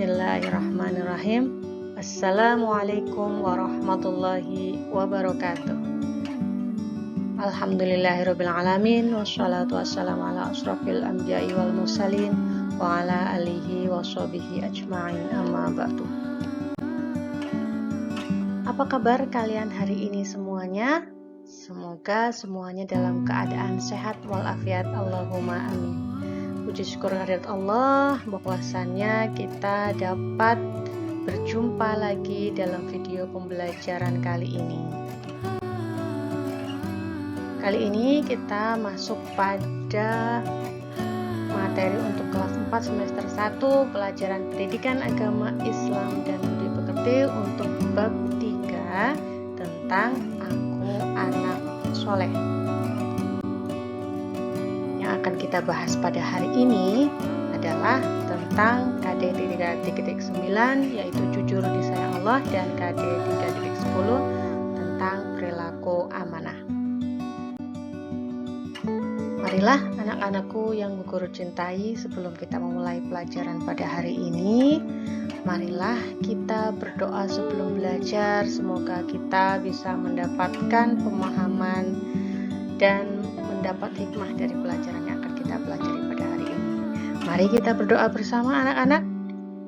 Bismillahirrahmanirrahim. Assalamualaikum warahmatullahi wabarakatuh. Alhamdulillahirrabbilalamin. Wassalatu wassalamu ala asrafil anbiya'i wal mursalin wa ala alihi wa sahbihi ajma'in, amma ba'du. Apa kabar kalian hari ini semuanya? Semoga semuanya dalam keadaan sehat walafiat, Allahumma amin. Puji syukur kehadirat Allah bahwasannya kita dapat berjumpa lagi dalam video pembelajaran kali ini. Kali ini kita masuk pada materi untuk kelas 4 semester 1 pelajaran pendidikan agama Islam dan budi pekerti untuk bab 3 tentang aku anak soleh. Yang akan kita bahas pada hari ini adalah tentang KD 3.9 yaitu jujur disayang Allah, dan KD 3.10 tentang perilaku amanah. Marilah anak-anakku yang Guru cintai, sebelum kita memulai pelajaran pada hari ini, marilah kita berdoa sebelum belajar. Semoga kita bisa mendapatkan pemahaman dan mendapat hikmah dari pelajaran yang akan kita pelajari pada hari ini. Mari kita berdoa bersama anak-anak.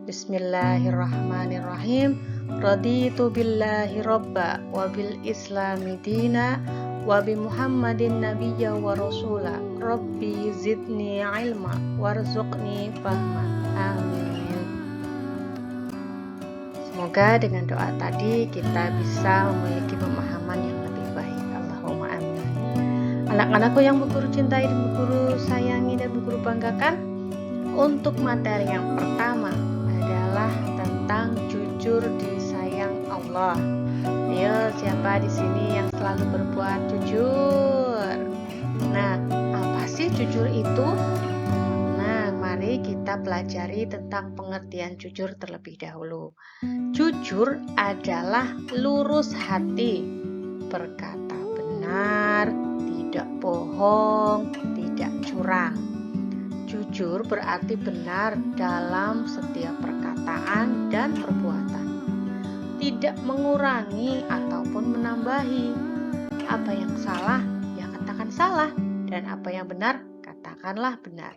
Bismillahirrahmanirrahim. Raditu billahi robba wa bil islami dina wa bi Muhammadin nabiyya wa rasula. Rabbi zidni ilma warzuqni fahma. Amin. Semoga dengan doa tadi kita bisa memiliki pemahaman yang lebih baik. Allahumma amin. Anak-anakku yang Bu Guru cintai dan Bu Guru sayangi dan Bu Guru banggakan, untuk materi yang pertama adalah tentang jujur disayang Allah. Ayo, siapa di sini yang selalu berbuat jujur? Nah, apa sih jujur itu? Nah, mari kita pelajari tentang pengertian jujur terlebih dahulu. Jujur adalah lurus hati, berkata benar, tidak bohong, tidak curang. Jujur berarti benar dalam setiap perkataan dan perbuatan, tidak mengurangi ataupun menambahi. Apa yang salah, ya katakan salah, dan apa yang benar, katakanlah benar.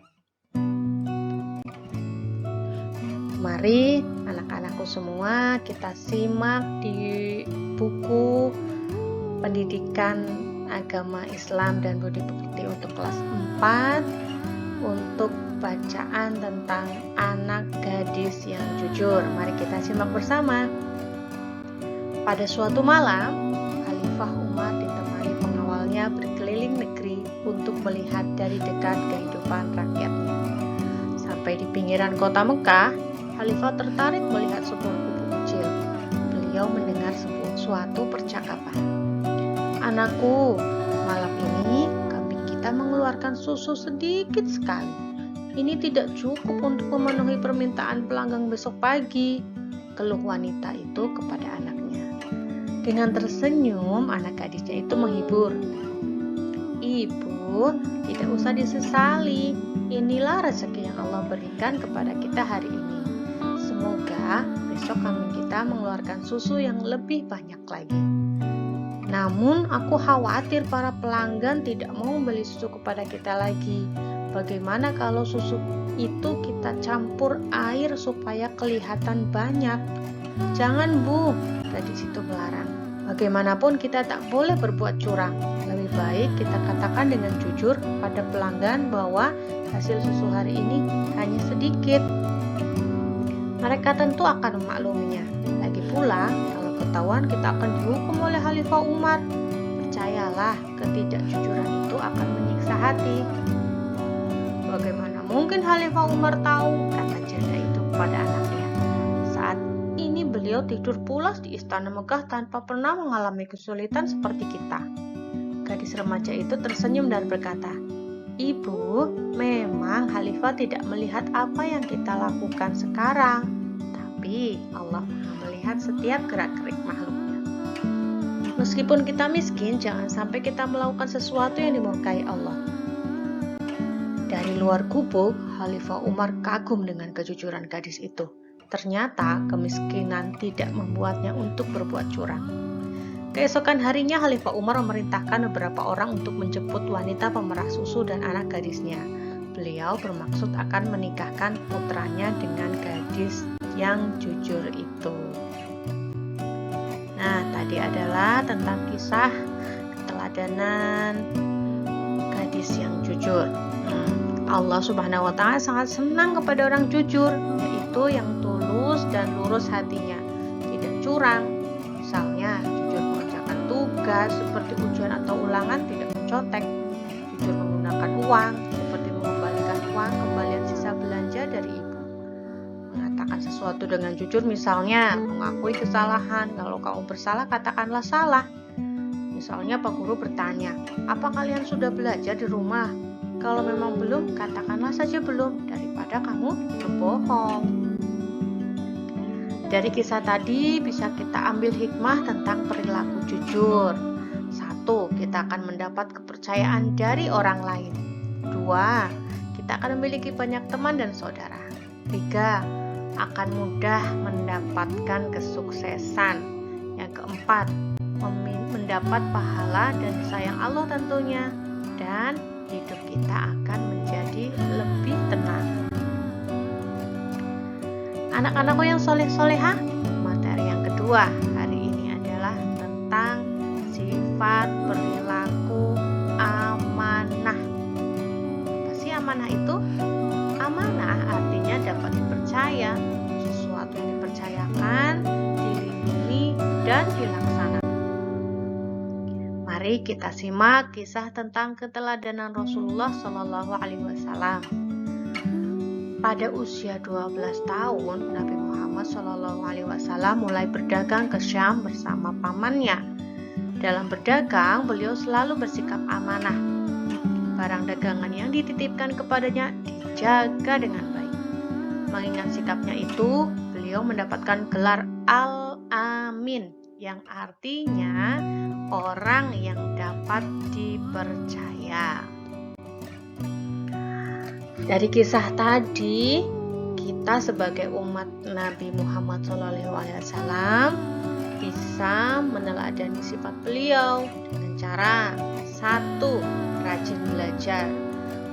Mari anak-anakku semua kita simak di buku pendidikan agama Islam dan budi pekerti untuk kelas 4 untuk bacaan tentang anak gadis yang jujur. Mari kita simak bersama. Pada suatu malam, Khalifah Umar ditemani pengawalnya berkeliling negeri untuk melihat dari dekat kehidupan rakyatnya. Sampai di pinggiran kota Mekah, Khalifah tertarik melihat sebuah gubuk kecil. Beliau mendengar suatu percakapan. Anakku, malam ini kambing kita mengeluarkan susu sedikit sekali. Ini tidak cukup untuk memenuhi permintaan pelanggan besok pagi, keluh wanita itu kepada anaknya. Dengan tersenyum, anak gadisnya itu menghibur. Ibu, tidak usah disesali. Inilah rezeki yang Allah berikan kepada kita hari ini. Semoga besok kambing kita mengeluarkan susu yang lebih banyak lagi. Namun aku khawatir para pelanggan tidak mau membeli susu kepada kita lagi. Bagaimana kalau susu itu kita campur air supaya kelihatan banyak? Jangan Bu, gadis itu melarang. Bagaimanapun kita tak boleh berbuat curang. Lebih baik kita katakan dengan jujur pada pelanggan bahwa hasil susu hari ini hanya sedikit. Mereka tentu akan memakluminya. Lagi pula, kalau ketahuan kita akan dihukum oleh Khalifah Umar. Percayalah, ketidakjujuran itu akan menyiksa hati. Bagaimana mungkin Khalifah Umar tahu, kata janda itu kepada anaknya. Saat ini beliau tidur pulas di istana Mekah tanpa pernah mengalami kesulitan seperti kita. Gadis remaja itu tersenyum dan berkata, Ibu, memang Khalifah tidak melihat apa yang kita lakukan sekarang, tapi Allah Maha melihat setiap gerak-gerik makhluknya. Meskipun kita miskin, jangan sampai kita melakukan sesuatu yang dimurkai Allah. Dari luar gubuk, Khalifah Umar kagum dengan kejujuran gadis itu. Ternyata kemiskinan tidak membuatnya untuk berbuat curang. Keesokan harinya Khalifah Umar memerintahkan beberapa orang untuk menjemput wanita pemerah susu dan anak gadisnya. Beliau bermaksud akan menikahkan putranya dengan gadis yang jujur itu. Nah, tadi adalah tentang kisah keteladanan gadis yang jujur. Allah Subhanahu wa Ta'ala sangat senang kepada orang jujur, yaitu yang tulus dan lurus hatinya, tidak curang. Misalnya, jujur mengerjakan tugas seperti ujian atau ulangan, tidak mencontek. Jujur menggunakan uang, seperti mengembalikan uang kembalian sisa belanja dari ibu. Mengatakan sesuatu dengan jujur, misalnya mengakui kesalahan. Kalau kamu bersalah, katakanlah salah. Misalnya Pak Guru bertanya, apa kalian sudah belajar di rumah? Kalau memang belum, katakanlah saja belum, daripada kamu berbohong. Dari kisah tadi bisa kita ambil hikmah tentang perilaku jujur. 1. Kita akan mendapat kepercayaan dari orang lain. 2. Kita akan memiliki banyak teman dan saudara. 3. Akan mudah mendapatkan kesuksesan. Yang keempat, mendapat pahala dan sayang Allah tentunya. Dan hidup kita akan menjadi lebih tenang. Anak-anakku yang soleh-solehah, materi yang kedua hari ini adalah tentang sifat perilaku amanah. Apa sih amanah itu? Amanah artinya dapat dipercaya, sesuatu yang dipercayakan, dilindungi, dan dilaksanakan. Mari kita simak kisah tentang keteladanan Rasulullah SAW. Pada usia 12 tahun, Nabi Muhammad SAW mulai berdagang ke Syam bersama pamannya. Dalam berdagang, beliau selalu bersikap amanah. Barang dagangan yang dititipkan kepadanya dijaga dengan baik. Mengingat sikapnya itu, beliau mendapatkan gelar Al-Amin, yang artinya orang yang dapat dipercaya. Dari kisah tadi, kita sebagai umat Nabi Muhammad SAW bisa meneladani sifat beliau dengan cara 1. Rajin belajar.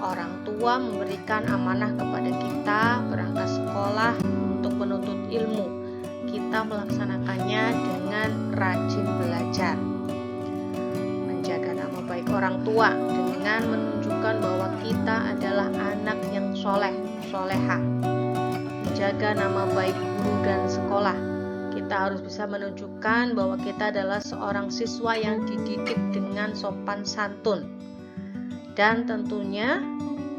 Orang tua memberikan amanah kepada kita berangkat sekolah untuk menuntut ilmu. Kita melaksanakannya dengan rajin belajar. Menjaga nama baik orang tua dengan menunjukkan bahwa kita adalah anak yang soleh, solehah. Menjaga nama baik guru dan sekolah. Kita harus bisa menunjukkan bahwa kita adalah seorang siswa yang dididik dengan sopan santun. Dan tentunya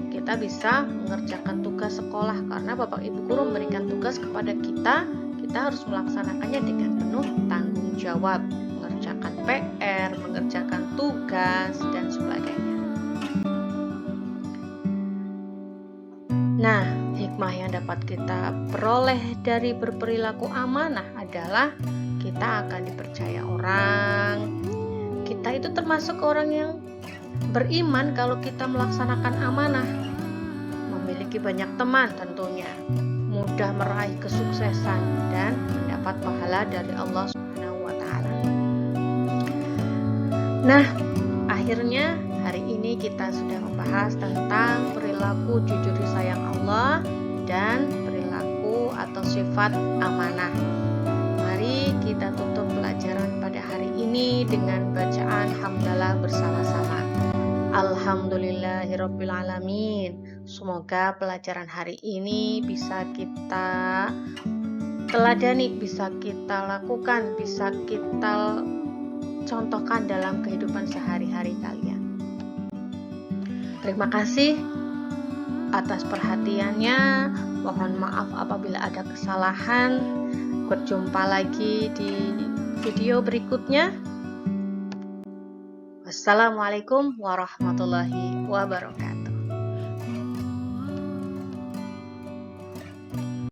kita bisa mengerjakan tugas sekolah karena Bapak Ibu guru memberikan tugas kepada kita harus melaksanakannya dengan penuh tanggung jawab, mengerjakan PR, mengerjakan tugas, dan sebagainya. Nah, hikmah yang dapat kita peroleh dari berperilaku amanah adalah kita akan dipercaya orang. Kita itu termasuk orang yang beriman kalau kita melaksanakan amanah. Memiliki banyak teman tentunya. Mudah meraih kesuksesan dan mendapat pahala dari Allah Subhanahu wa Ta'ala. Nah, akhirnya hari ini kita sudah membahas tentang perilaku jujur disayang Allah dan perilaku atau sifat amanah. Mari kita tutup pelajaran pada hari ini dengan bacaan hamdalah bersama-sama. Alhamdulillahirabbil alamin. Semoga pelajaran hari ini bisa kita teladani, bisa kita lakukan, bisa kita contohkan dalam kehidupan sehari-hari kalian. Terima kasih atas perhatiannya. Mohon maaf apabila ada kesalahan. Berjumpa lagi di video berikutnya. Wassalamualaikum warahmatullahi wabarakatuh.